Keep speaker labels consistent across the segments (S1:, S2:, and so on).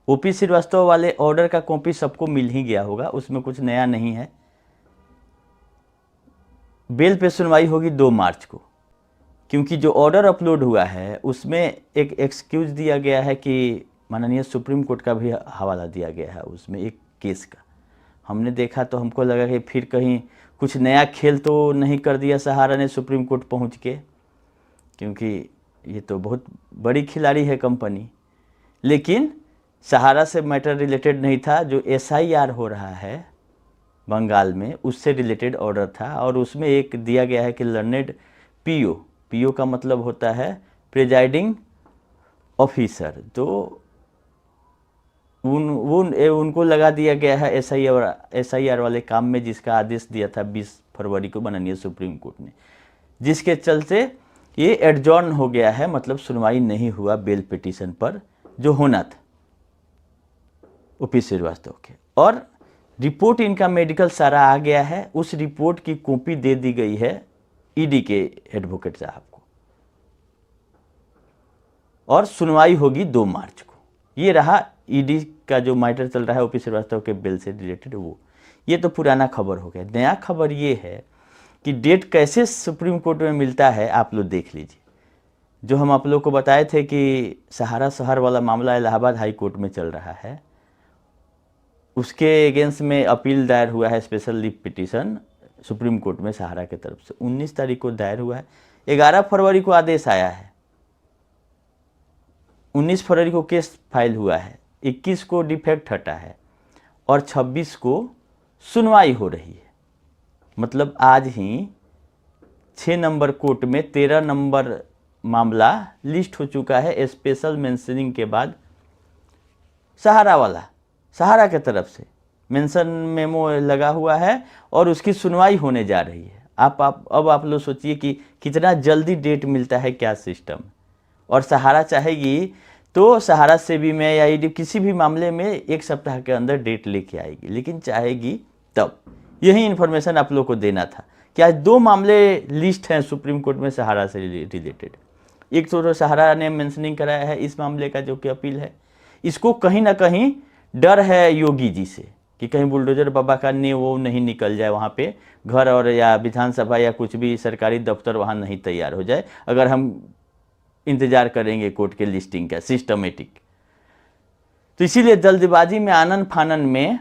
S1: OP Srivastava वाले order का copy सबको मिल ही गया होगा, उसमें कुछ नया नहीं है। बेल पे सुनवाई होगी 2 मार्च को, क्योंकि जो ऑर्डर अपलोड हुआ है उसमें एक एक्सक्यूज दिया गया है कि माननीय सुप्रीम कोर्ट का भी हवाला दिया गया है उसमें एक केस का। हमने देखा तो हमको लगा कि फिर कहीं कुछ नया खेल तो नहीं कर दिया सहारा ने सुप्रीम कोर्ट पहुंच के, क्योंकि ये तो बहुत बड़ी खिलाड़ी है कंपनी। लेकिन सहारा से मैटर रिलेटेड नहीं था, जो SIR हो रहा है बंगाल में उससे रिलेटेड ऑर्डर था, और उसमें एक दिया गया है कि लर्नेड PO का मतलब होता है प्रिजाइडिंग ऑफिसर, तो उनको लगा दिया गया है SIR वाले काम में, जिसका आदेश दिया था 20 फरवरी को माननीय सुप्रीम कोर्ट ने, जिसके चलते ये एडजॉर्न हो गया है, मतलब सुनवाई नहीं हुआ बेल पिटीशन पर जो होना था ओपी श्रीवास्तव के। और रिपोर्ट इनका मेडिकल सारा आ गया है, उस रिपोर्ट की कॉपी दे दी गई है ED के एडवोकेट साहब को, और सुनवाई होगी 2 मार्च को। ये रहा ED का जो मैटर चल रहा है ओपी श्रीवास्तव के बिल से रिलेटेड, वो ये तो पुराना खबर हो गया। नया खबर ये है कि डेट कैसे सुप्रीम कोर्ट में मिलता है, आप लोग देख लीजिए। जो हम आप लोग को बताए थे कि सहारा शहर वाला मामला इलाहाबाद हाई कोर्ट में चल रहा है, उसके अगेंस्ट में अपील दायर हुआ है, special leave petition supreme court में सहारा की तरफ से 19 तारीख को दायर हुआ है। 11 फरवरी को आदेश आया है, 19 फरवरी को केस फाइल हुआ है, 21 को डिफेक्ट हटा है, और 26 को सुनवाई हो रही है। मतलब आज ही 6 नंबर कोर्ट में 13 नंबर मामला लिस्ट हो चुका है, स्पेशल मेंशनिंग के बाद सहारा वाला, सहारा के तरफ से मेंशन मेमो लगा हुआ है, और उसकी सुनवाई होने जा रही है। अब आप लोग सोचिए कि कितना जल्दी डेट मिलता है, क्या सिस्टम। और सहारा चाहेगी तो सहारा से भी में या ED किसी भी मामले में 1 सप्ताह के अंदर डेट लेके आएगी, लेकिन चाहेगी तब। यही इन्फॉर्मेशन आप लोग को देना था कि आज 2 मामले लिस्ट हैं सुप्रीम कोर्ट में सहारा से रिलेटेड। एक तो सहारा ने मेंशनिंग कराया है इस मामले का, जो कि अपील है। इसको कहीं ना कहीं डर है योगी जी से कि कहीं बुलडोजर बाबा का ने वो नहीं निकल जाए, वहाँ पे घर और या विधानसभा या कुछ भी सरकारी दफ्तर वहाँ नहीं तैयार हो जाए, अगर हम इंतजार करेंगे कोर्ट के लिस्टिंग का सिस्टमेटिक। तो इसीलिए जल्दबाजी में, आनन फानन में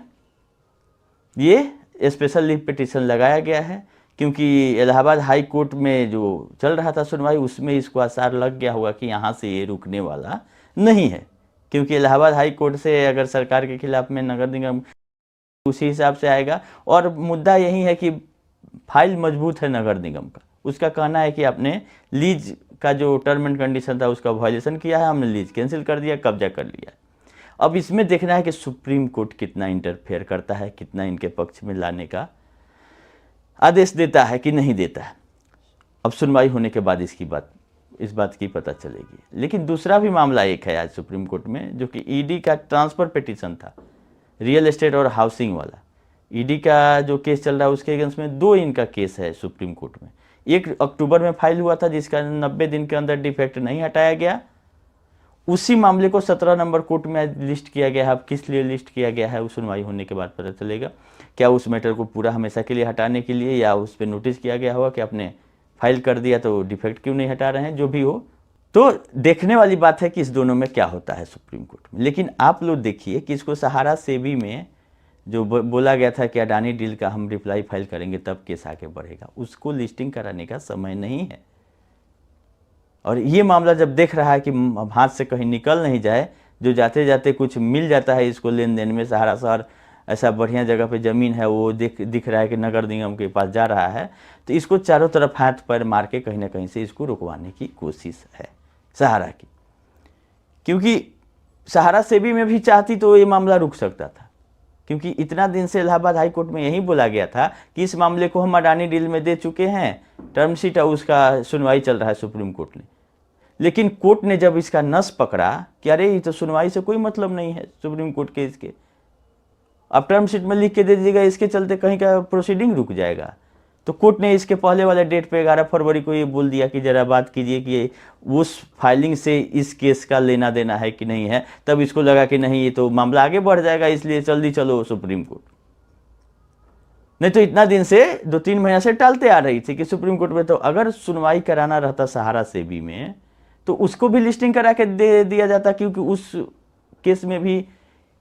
S1: ये स्पेशल लीव पिटीशन लगाया गया है, क्योंकि इलाहाबाद हाई कोर्ट में जो चल रहा था सुनवाई, उसमें इसको आसार लग गया होगा कि यहाँ से ये रुकने वाला नहीं है, क्योंकि इलाहाबाद हाई कोर्ट से अगर सरकार के खिलाफ में नगर निगम उसी हिसाब से आएगा। और मुद्दा यही है कि फाइल मजबूत है नगर निगम का, उसका कहना है कि आपने लीज का जो टर्म एंड कंडीशन था उसका वायलेशन किया है, हमने लीज कैंसिल कर दिया, कब्जा कर लिया। अब इसमें देखना है कि सुप्रीम कोर्ट कितना इंटरफेयर करता है, कितना इनके पक्ष में लाने का आदेश देता है कि नहीं देता है। अब सुनवाई होने के बाद इस बात की पता चलेगी। लेकिन दूसरा भी मामला एक है आज सुप्रीम कोर्ट में, जो कि ED का ट्रांसफर पिटीशन था, रियल एस्टेट और हाउसिंग वाला। ED का जो केस चल रहा है उसके अगेंस्ट में 2 इनका केस है सुप्रीम कोर्ट में। एक अक्टूबर में फाइल हुआ था, जिसका 90 दिन के अंदर डिफेक्ट नहीं हटाया गया। उसी मामले को 17 नंबर कोर्ट में लिस्ट किया गया है। अब किस लिए लिस्ट किया गया है, उस सुनवाई होने के बाद पता चलेगा। क्या उस मैटर को पूरा हमेशा के लिए हटाने के लिए, या उस पर नोटिस किया गया होगा कि आपने फाइल कर दिया तो डिफेक्ट क्यों नहीं हटा रहे हैं, जो भी हो। तो देखने वाली बात है कि इस दोनों में क्या होता है सुप्रीम कोर्ट में। लेकिन आप लोग देखिए कि इसको सहारा सेबी में जो बोला गया था कि अडानी डील का हम रिप्लाई फाइल करेंगे तब केस आगे बढ़ेगा, उसको लिस्टिंग कराने का समय नहीं है। और ये मामला जब देख रहा है कि हाथ से कहीं निकल नहीं जाए, जो जाते जाते कुछ मिल जाता है इसको लेन देन में, सहारा शहर ऐसा बढ़िया जगह पे ज़मीन है, वो दिख रहा है कि नगर निगम के पास जा रहा है, तो इसको चारों तरफ हाथ पैर मार के कहीं ना कहीं से इसको रुकवाने की कोशिश है सहारा की। क्योंकि सहारा सेबी में भी चाहती तो ये मामला रुक सकता था, क्योंकि इतना दिन से इलाहाबाद हाई कोर्ट में यही बोला गया था कि इस मामले को हम अडानी डील में दे चुके हैं, टर्म शीट उसका सुनवाई चल रहा है सुप्रीम कोर्ट में। लेकिन कोर्ट ने जब इसका नस पकड़ा कि अरे ये तो सुनवाई से कोई मतलब नहीं है सुप्रीम कोर्ट के, इसके आप टर्म शीट में लिख के दे दीजिएगा, इसके चलते कहीं का प्रोसीडिंग रुक जाएगा, तो कोर्ट ने इसके पहले वाले डेट पे 11 फरवरी को ये बोल दिया कि जरा बात कीजिए कि उस फाइलिंग से इस केस का लेना देना है कि नहीं है। तब इसको लगा कि नहीं, ये तो मामला आगे बढ़ जाएगा, इसलिए जल्दी चलो सुप्रीम कोर्ट। नहीं तो इतना दिन से 2-3 महीना से टालते आ रही थी कि सुप्रीम कोर्ट में। तो अगर सुनवाई कराना रहता सहारा सेबी में तो उसको भी लिस्टिंग करा के दे दिया जाता, क्योंकि उस केस में भी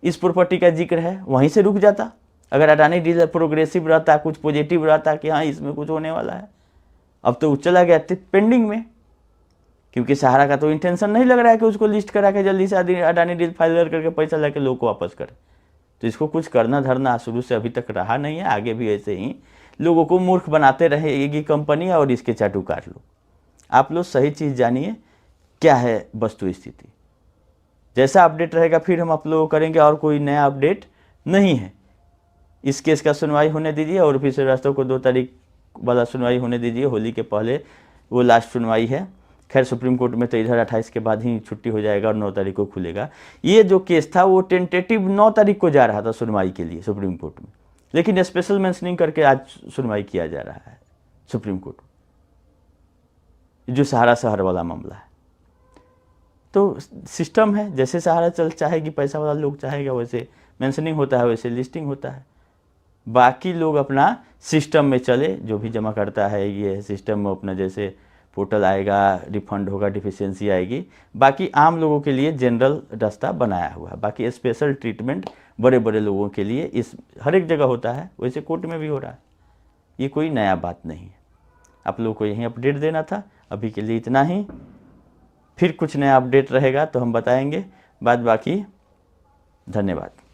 S1: इस प्रॉपर्टी का जिक्र है, वहीं से रुक जाता। अगर अडानी डील प्रोग्रेसिव रहता, कुछ पॉजिटिव रहता कि हाँ इसमें कुछ होने वाला है। अब तो चला गया पेंडिंग में, क्योंकि सहारा का तो इंटेंशन नहीं लग रहा है कि उसको लिस्ट करा के जल्दी से अडानी डील फाइल करके पैसा लेके लोग को वापस करे। तो इसको कुछ करना धरना शुरू से अभी तक रहा नहीं है, आगे भी ऐसे ही लोगों को मूर्ख बनाते रहेगी कंपनी और इसके चाटू काट लो। आप लोग सही चीज़ जानिए क्या है वस्तु स्थिति। जैसा अपडेट रहेगा फिर हम आप लोगों करेंगे, और कोई नया अपडेट नहीं है। इस केस का सुनवाई होने दीजिए और फिर श्रीवास्तव को 2 तारीख वाला सुनवाई होने दीजिए, होली के पहले वो लास्ट सुनवाई है। खैर सुप्रीम कोर्ट में तो इधर 28 के बाद ही छुट्टी हो जाएगा और 9 तारीख को खुलेगा। ये जो केस था वो टेंटेटिव 9 तारीख को जा रहा था सुनवाई के लिए सुप्रीम कोर्ट में, लेकिन स्पेशल मेंशनिंग करके आज सुनवाई किया जा रहा है सुप्रीम कोर्ट में, जो सहारा शहर वाला मामला है। तो सिस्टम है, जैसे सहारा चल चाहेगी, पैसा वाला लोग चाहेगा, वैसे मेंशनिंग होता है, वैसे लिस्टिंग होता है। बाकी लोग अपना सिस्टम में चले, जो भी जमा करता है ये सिस्टम में अपना, जैसे पोर्टल आएगा, रिफंड होगा, डिफिशियंसी आएगी। बाकी आम लोगों के लिए जनरल रास्ता बनाया हुआ है। बाकी स्पेशल ट्रीटमेंट बड़े बड़े लोगों के लिए इस हर एक जगह होता है, वैसे कोर्ट में भी हो रहा है। ये कोई नया बात नहीं है। आप लोगों को यही अपडेट देना था। अभी के लिए इतना ही, फिर कुछ नया अपडेट रहेगा तो हम बताएंगे। बाद बाकी धन्यवाद।